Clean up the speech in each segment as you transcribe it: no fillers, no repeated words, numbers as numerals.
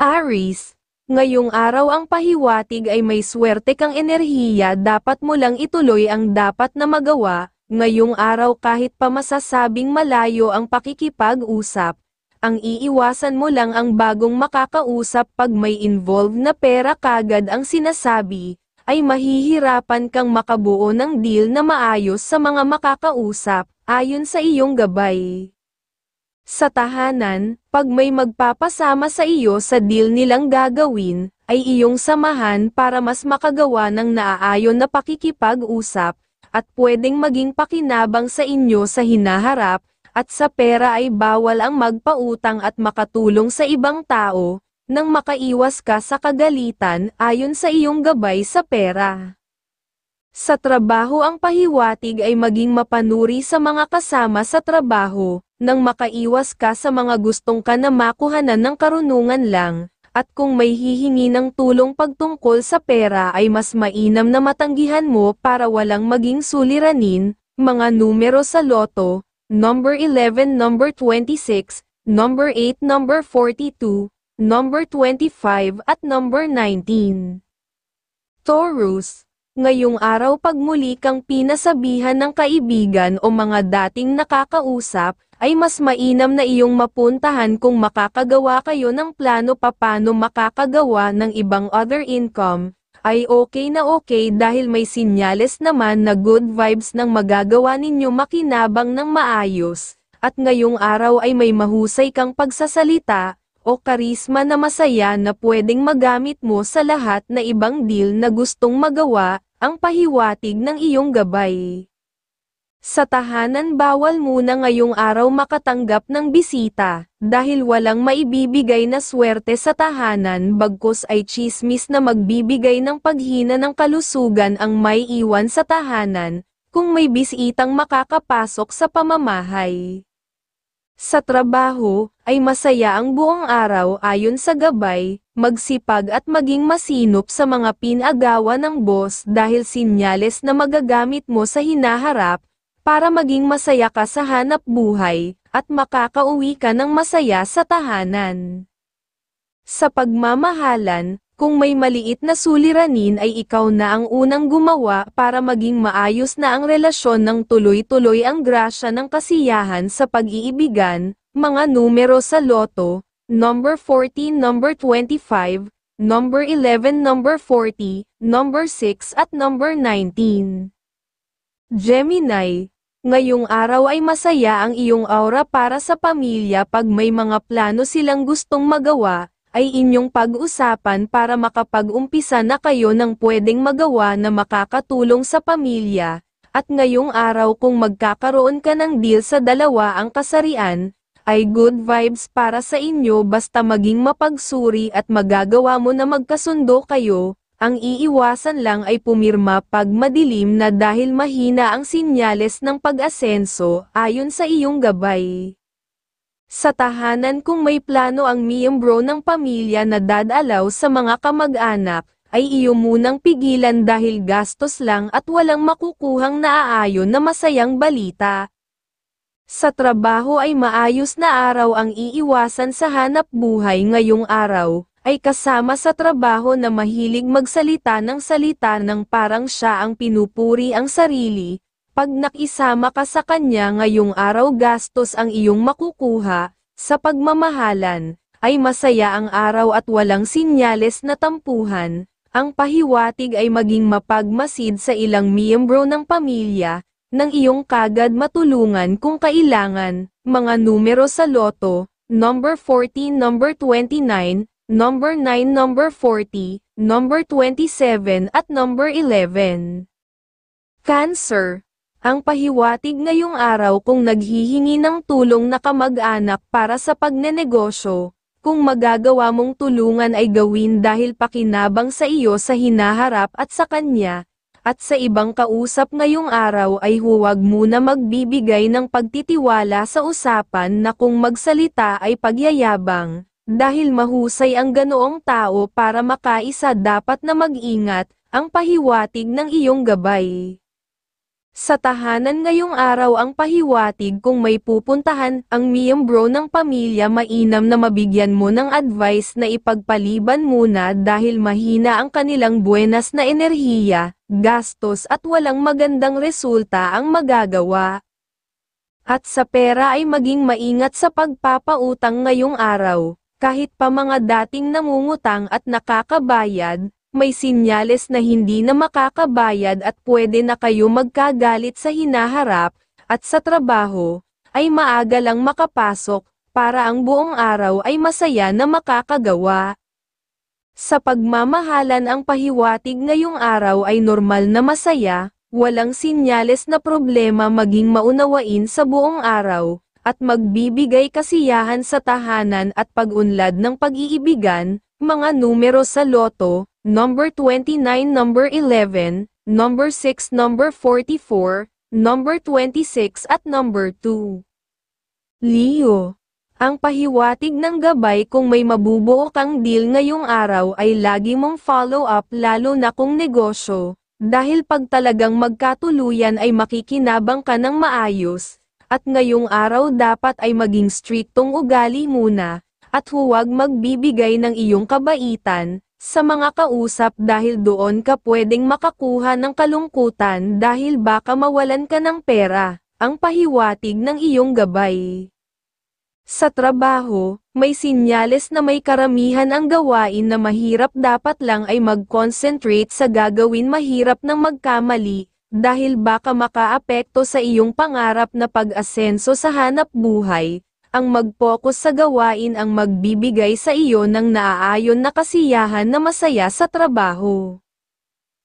Aries, ngayong araw ang pahiwatig ay may swerte kang enerhiya, dapat mo lang ituloy ang dapat na magawa. Ngayong araw kahit pa masasabing malayo ang pakikipag-usap, ang iiwasan mo lang ang bagong makakausap pag may involved na pera kagad ang sinasabi, ay mahihirapan kang makabuo ng deal na maayos sa mga makakausap, ayon sa iyong gabay. Sa tahanan, pag may magpapasama sa iyo sa deal nilang gagawin, ay iyong samahan para mas makagawa ng naaayon na pakikipag-usap, at pwedeng maging pakinabang sa inyo sa hinaharap, at sa pera ay bawal ang magpautang at makatulong sa ibang tao, nang makaiwas ka sa kagalitan ayon sa iyong gabay sa pera. Sa trabaho ang pahiwatig ay maging mapanuri sa mga kasama sa trabaho, nang makaiwas ka sa mga gustong ka na makuhanan ng karunungan lang, at kung may hihingi ng tulong pagtungkol sa pera ay mas mainam na matanggihan mo para walang maging suliranin. Mga numero sa loto, number 11, number 26, number 8, number 42, number 25 at number 19. Taurus, ngayong araw pag muli kang pinasabihan ng kaibigan o mga dating nakakausap, ay mas mainam na iyong mapuntahan kung makakagawa kayo ng plano paano makakagawa ng ibang other income, ay okay na okay dahil may sinyales naman na good vibes nang magagawa ninyo makinabang ng maayos, at ngayong araw ay may mahusay kang pagsasalita, o karisma na masaya na pwedeng magamit mo sa lahat na ibang deal na gustong magawa, ang pahiwatig ng iyong gabay. Sa tahanan bawal muna ngayong araw makatanggap ng bisita, dahil walang maibibigay na swerte sa tahanan bagkus ay tsismis na magbibigay ng paghina ng kalusugan ang may iwan sa tahanan, kung may bisitang makakapasok sa pamamahay. Sa trabaho, ay masaya ang buong araw ayon sa gabay, magsipag at maging masinop sa mga pinagawa ng boss dahil sinyales na magagamit mo sa hinaharap, para maging masaya ka sa hanap buhay, at makakauwi ka ng masaya sa tahanan. Sa pagmamahalan, kung may maliit na suliranin ay ikaw na ang unang gumawa para maging maayos na ang relasyon ng tuloy-tuloy ang grasya ng kasiyahan sa pag-iibigan. Mga numero sa loto, number 14, number 25, number 11, number 40, number 6 at number 19. Gemini, ngayong araw ay masaya ang iyong aura para sa pamilya pag may mga plano silang gustong magawa, ay inyong pag-usapan para makapag-umpisa na kayo ng pwedeng magawa na makakatulong sa pamilya, at ngayong araw kung magkakaroon ka ng deal sa dalawa ang kasarian, ay good vibes para sa inyo basta maging mapagsuri at magagawa mo na magkasundo kayo. Ang iiwasan lang ay pumirma pag madilim na dahil mahina ang sinyales ng pag-asenso ayon sa iyong gabay. Sa tahanan kung may plano ang miyembro ng pamilya na dadalaw sa mga kamag-anak, ay iyo munang pigilan dahil gastos lang at walang makukuhang naaayon na masayang balita. Sa trabaho ay maayos na araw ang iiwasan sa hanap buhay ngayong araw, ay kasama sa trabaho na mahilig magsalita ng parang siya ang pinupuri ang sarili. Pag nakisama ka sa kanya ngayong araw gastos ang iyong makukuha. Sa pagmamahalan, ay masaya ang araw at walang sinyales na tampuhan. Ang pahiwatig ay maging mapagmasid sa ilang miyembro ng pamilya, nang iyong kagad matulungan kung kailangan. Mga numero sa loto, number 14, number 29, number 9, number 40, number 27 at number 11. Cancer, ang pahiwatig ngayong araw kung naghihingi ng tulong na kamag-anak para sa pagnenegosyo, kung magagawa mong tulungan ay gawin dahil pakinabang sa iyo sa hinaharap at sa kanya, at sa ibang kausap ngayong araw ay huwag muna magbibigay ng pagtitiwala sa usapan na kung magsalita ay pagyayabang, dahil mahusay ang ganoong tao para makaisa dapat na mag-ingat, ang pahiwatig ng iyong gabay. Sa tahanan ngayong araw ang pahiwatig kung may pupuntahan ang miyembro ng pamilya, mainam na mabigyan mo ng advice na ipagpaliban muna dahil mahina ang kanilang buenas na enerhiya, gastos at walang magandang resulta ang magagawa. At sa pera ay maging maingat sa pagpapautang ngayong araw, kahit pa mga dating nangungutang at nakakabayad, may sinyales na hindi na makakabayad at pwede na kayo magkagalit sa hinaharap, at sa trabaho, ay maaga lang makapasok, para ang buong araw ay masaya na makakagawa. Sa pagmamahalan ang pahiwatig ngayong araw ay normal na masaya, walang sinyales na problema, maging maunawain sa buong araw, at magbibigay kasiyahan sa tahanan at pag-unlad ng pag-iibigan, mga numero sa loto, number 29, number 11, number 6, number 44, number 26 at number 2. Leo. Ang pahiwatig ng gabay kung may mabubuo kang deal ngayong araw ay lagi mong follow up, lalo na kung negosyo, dahil pag talagang magkatuluyan ay makikinabang ka ng maayos, at ngayong araw dapat ay maging striktong ugali muna, at huwag magbibigay ng iyong kabaitan sa mga kausap dahil doon ka pwedeng makakuha ng kalungkutan dahil baka mawalan ka ng pera, ang pahiwatig ng iyong gabay. Sa trabaho, may sinyales na may karamihan ang gawain na mahirap, dapat lang ay mag-concentrate sa gagawin, mahirap nang magkamali, dahil baka makaapekto sa iyong pangarap na pag-asenso sa hanap buhay. Ang mag-focus sa gawain ang magbibigay sa iyo ng naaayon na kasiyahan na masaya sa trabaho.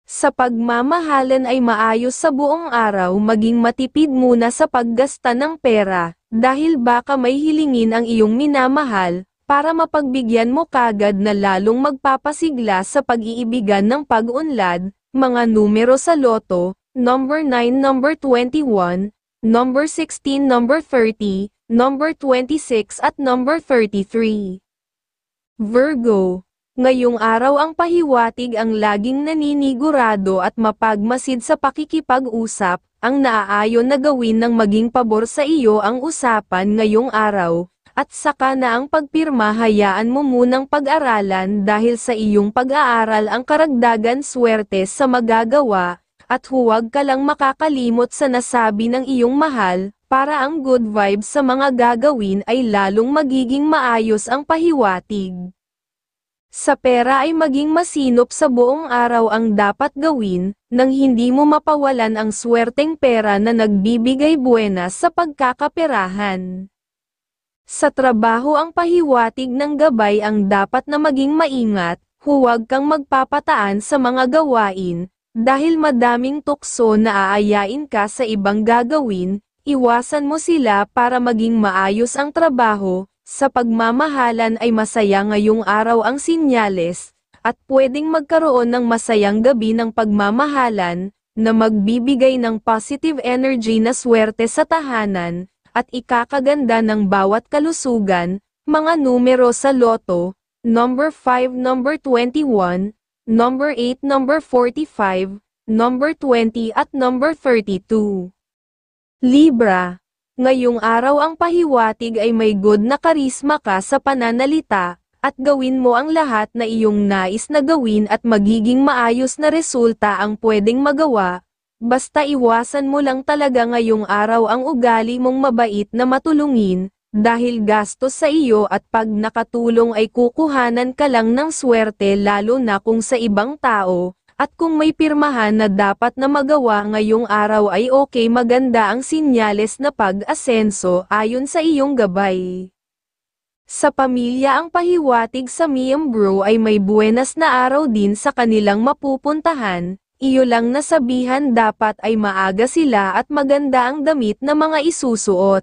Sa pagmamahalan ay maayos sa buong araw, maging matipid muna sa paggasta ng pera, dahil baka may hilingin ang iyong minamahal, para mapagbigyan mo kagad na lalong magpapasigla sa pag-iibigan ng pag-unlad, mga numero sa loto, number 9, number 21, number 16, number 30, number 26 at number 33. Virgo. Ngayong araw ang pahiwatig ang laging naninigurado at mapagmasid sa pakikipag-usap, ang naaayon na gawin ng maging pabor sa iyo ang usapan ngayong araw, at saka na ang pagpirma, hayaan mo munang pag-aralan dahil sa iyong pag-aaral ang karagdagan swerte sa magagawa, at huwag ka lang makakalimot sa nasabi ng iyong mahal, para ang good vibes sa mga gagawin ay lalong magiging maayos ang pahiwatig. Sa pera ay maging masinop sa buong araw ang dapat gawin, nang hindi mo mapawalan ang swerteng pera na nagbibigay buenas sa pagkakaperahan. Sa trabaho ang pahiwatig ng gabay ang dapat na maging maingat, huwag kang magpapataan sa mga gawain, dahil madaming tukso na aayain ka sa ibang gagawin, iwasan mo sila para maging maayos ang trabaho. Sa pagmamahalan ay masaya ngayong araw ang sinyales, at pwedeng magkaroon ng masayang gabi ng pagmamahalan, na magbibigay ng positive energy na swerte sa tahanan, at ikakaganda ng bawat kalusugan, mga numero sa loto, number 5, number 21, number 8, number 45, number 20 at number 32. Libra. Ngayong araw ang pahiwatig ay may good na karisma ka sa pananalita, at gawin mo ang lahat na iyong nais na gawin at magiging maayos na resulta ang pwedeng magawa, basta iwasan mo lang talaga ngayong araw ang ugali mong mabait na matulungin, dahil gastos sa iyo at pag nakatulong ay kukuhanan ka lang ng swerte lalo na kung sa ibang tao. At kung may pirmahan na dapat na magawa ngayong araw ay okay, maganda ang sinyales na pag-asenso ayon sa iyong gabay. Sa pamilya ang pahiwatig sa miyembro ay may buenas na araw din sa kanilang mapupuntahan, iyo lang nasabihan dapat ay maaga sila at maganda ang damit na mga isusuot.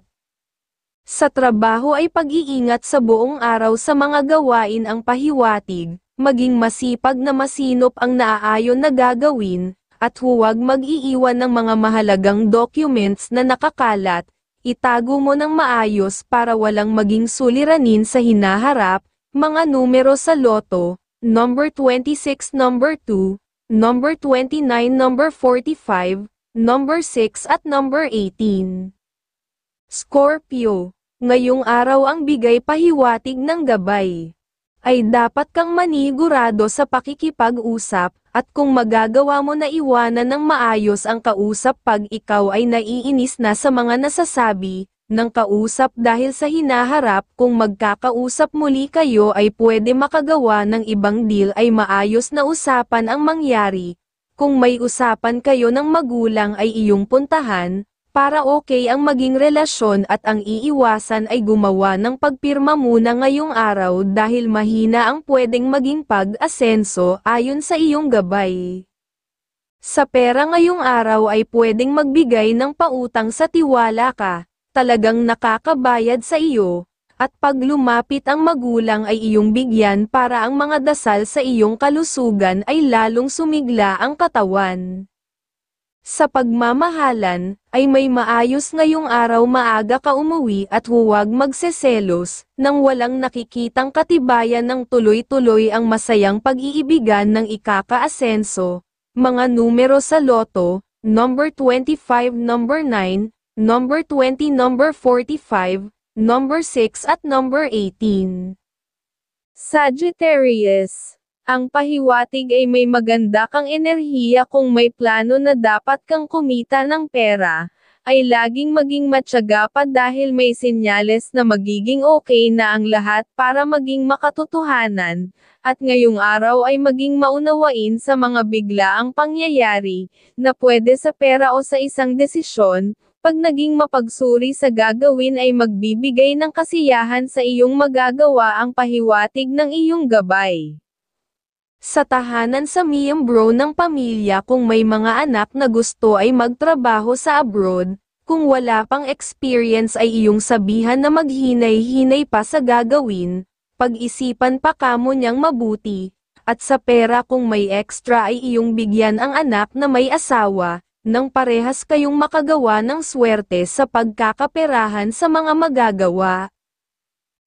Sa trabaho ay pag-iingat sa buong araw sa mga gawain ang pahiwatig, maging masipag na masinop ang naaayon na gagawin, at huwag mag-iiwan ng mga mahalagang documents na nakakalat, itago mo ng maayos para walang maging suliranin sa hinaharap, mga numero sa loto, number 26, number 2, number 29, number 45, number 6 at number 18. Scorpio, ngayong araw ang bigay pahiwatig ng gabay ay dapat kang manigurado sa pakikipag-usap, at kung magagawa mo na iwanan ng maayos ang kausap pag ikaw ay naiinis na sa mga nasasabi ng kausap dahil sa hinaharap, kung magkakausap muli kayo ay pwede makagawa ng ibang deal ay maayos na usapan ang mangyari. Kung may usapan kayo ng magulang ay iyong puntahan, para okay ang maging relasyon, at ang iiwasan ay gumawa ng pagpirma muna ngayong araw dahil mahina ang pwedeng maging pag-asenso ayon sa iyong gabay. Sa pera ngayong araw ay pwedeng magbigay ng pautang sa tiwala ka, talagang nakakabayad sa iyo, at pag lumapit ang magulang ay iyong bigyan para ang mga dasal sa iyong kalusugan ay lalong sumigla ang katawan. Sa pagmamahalan, ay may maayos ngayong araw, maaga ka umuwi at huwag magseselos, nang walang nakikitang katibayan ng tuloy-tuloy ang masayang pag-iibigan ng ikaka-asenso. Mga numero sa loto, number 25, number 9, number 20, number 45, number 6 at number 18. Sagittarius, ang pahiwatig ay may maganda kang enerhiya. Kung may plano na dapat kang kumita ng pera, ay laging maging matyaga pa dahil may senyales na magiging okay na ang lahat para maging makatotohanan, at ngayong araw ay maging maunawain sa mga biglaang pangyayari, na pwede sa pera o sa isang desisyon. Pag naging mapagsuri sa gagawin ay magbibigay ng kasiyahan sa iyong magagawa ang pahiwatig ng iyong gabay. Sa tahanan sa miyembro ng pamilya, kung may mga anak na gusto ay magtrabaho sa abroad, kung wala pang experience ay iyong sabihan na maghinay-hinay pa sa gagawin, pag-isipan pa kamo niyang mabuti, at sa pera kung may extra ay iyong bigyan ang anak na may asawa, nang parehas kayong makagawa ng swerte sa pagkakaperahan sa mga magagawa.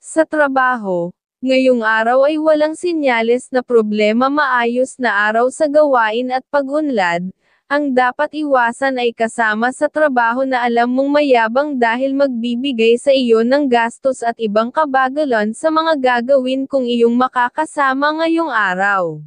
Sa trabaho, ngayong araw ay walang senyales na problema, maayos na araw sa gawain at pag-unlad. Ang dapat iwasan ay kasama sa trabaho na alam mong mayabang dahil magbibigay sa iyo ng gastos at ibang kabagalan sa mga gagawin kung iyong makakasama ngayong araw.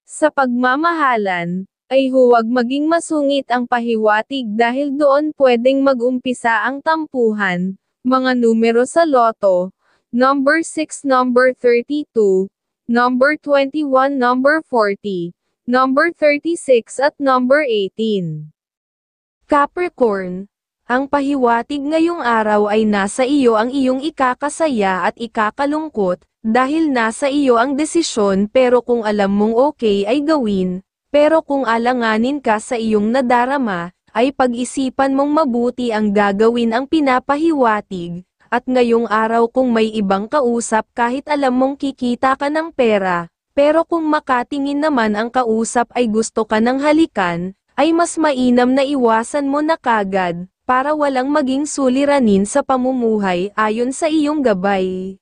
Sa pagmamahalan, ay huwag maging masungit ang pahiwatig dahil doon pwedeng mag-umpisa ang tampuhan. Mga numero sa loto, number 6, number 32, number 21, number 40, number 36 at number 18. Capricorn, ang pahiwatig ngayong araw ay nasa iyo ang iyong ikakasaya at ikakalungkot, dahil nasa iyo ang desisyon, pero kung alam mong okay ay gawin, pero kung alanganin ka sa iyong nadarama, ay pag-isipan mong mabuti ang gagawin ang pinapahiwatig. At ngayong araw kung may ibang kausap kahit alam mong kikita ka ng pera, pero kung makatingin naman ang kausap ay gusto ka ng halikan, ay mas mainam na iwasan mo na kagad, para walang maging suliranin sa pamumuhay ayon sa iyong gabay.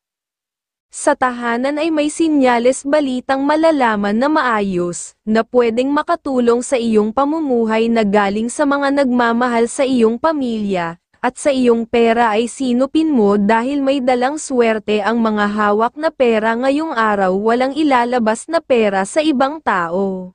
Sa tahanan ay may sinyales balitang malalaman na maayos, na pwedeng makatulong sa iyong pamumuhay na galing sa mga nagmamahal sa iyong pamilya. At sa iyong pera ay sinupin mo dahil may dalang swerte ang mga hawak na pera ngayong araw, walang ilalabas na pera sa ibang tao.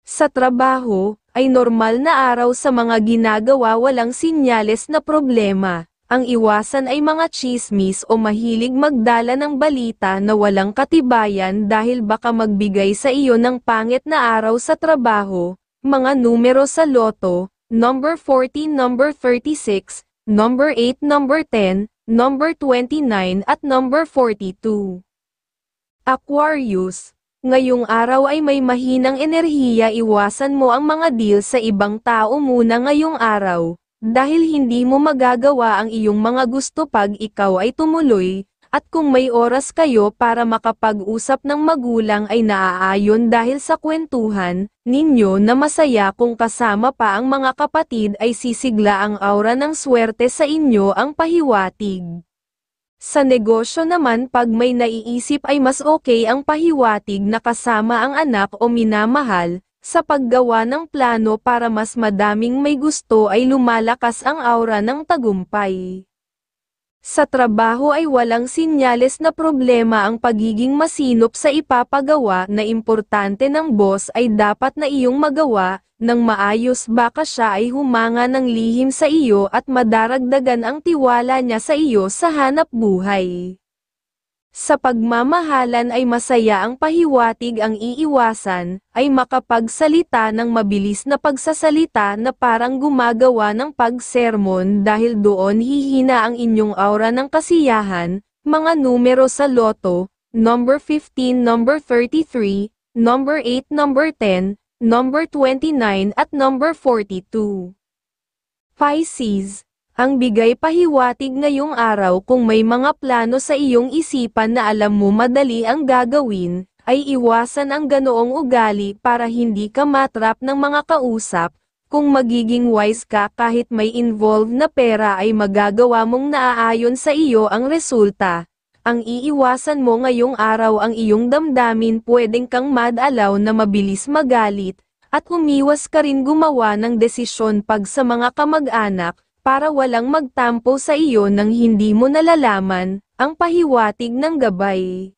Sa trabaho, ay normal na araw sa mga ginagawa, walang sinyales na problema. Ang iwasan ay mga tsismis o mahilig magdala ng balita na walang katibayan dahil baka magbigay sa iyo ng pangit na araw sa trabaho. Mga numero sa loto, number 14, number 36, number 8, number 10, number 29 at number 42. Aquarius, ngayong araw ay may mahinang enerhiya, iwasan mo ang mga deal sa ibang tao muna ngayong araw, dahil hindi mo magagawa ang iyong mga gusto pag ikaw ay tumuloy. At kung may oras kayo para makapag-usap ng magulang ay naaayon dahil sa kwentuhan ninyo na masaya, kung kasama pa ang mga kapatid ay sisigla ang aura ng swerte sa inyo ang pahiwatig. Sa negosyo naman, pag may naiisip ay mas okay ang pahiwatig na kasama ang anak o minamahal, Sa paggawa ng plano para mas madaming may gusto ay lumalakas ang aura ng tagumpay. Sa trabaho ay walang sinyales na problema ang pagiging masinop sa ipapagawa na importante ng boss ay dapat na iyong magawa, nang maayos baka siya ay humanga ng lihim sa iyo at madaragdagan ang tiwala niya sa iyo sa hanap buhay. Sa pagmamahalan ay masaya ang pahiwatig ang iiwasan, ay makapagsalita ng mabilis na pagsasalita na parang gumagawa ng pagsermon dahil doon hihina ang inyong aura ng kasiyahan, mga numero sa loto, number 15, number 33, number 8, number 10, number 29 at number 42. Pisces, ang bigay pahiwatig ngayong araw kung may mga plano sa iyong isipan na alam mo madali ang gagawin, ay iwasan ang ganoong ugali para hindi ka matrap ng mga kausap. Kung magiging wise ka kahit may involved na pera ay magagawa mong naaayon sa iyo ang resulta. Ang iiwasan mo ngayong araw ang iyong damdamin, pwedeng kang madalaw na mabilis magalit, at umiwas ka rin gumawa ng desisyon pag sa mga kamag-anak, para walang magtampo sa iyo nang hindi mo nalalaman, ang pahiwatig ng gabay.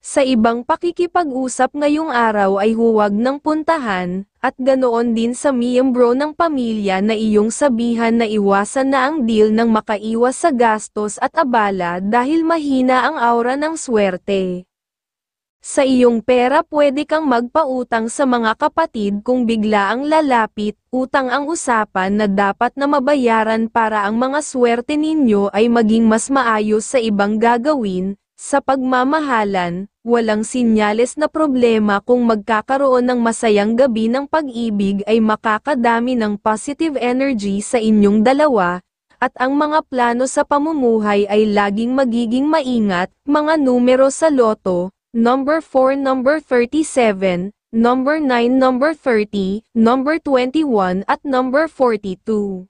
Sa ibang pakikipag-usap ngayong araw ay huwag nang puntahan, at ganoon din sa miyembro ng pamilya na iyong sabihan na iwasan na ang deal nang makaiwas sa gastos at abala dahil mahina ang aura ng swerte. Sa iyong pera pwede kang magpautang sa mga kapatid kung bigla ang lalapit, utang ang usapan na dapat na mabayaran para ang mga swerte ninyo ay maging mas maayos sa ibang gagawin. Sa pagmamahalan, walang sinyales na problema kung magkakaroon ng masayang gabi ng pag-ibig ay makakadami ng positive energy sa inyong dalawa, at ang mga plano sa pamumuhay ay laging magiging maingat, mga numero sa loto, number 4, number 37, number 9, number 30, number 21 at number 42.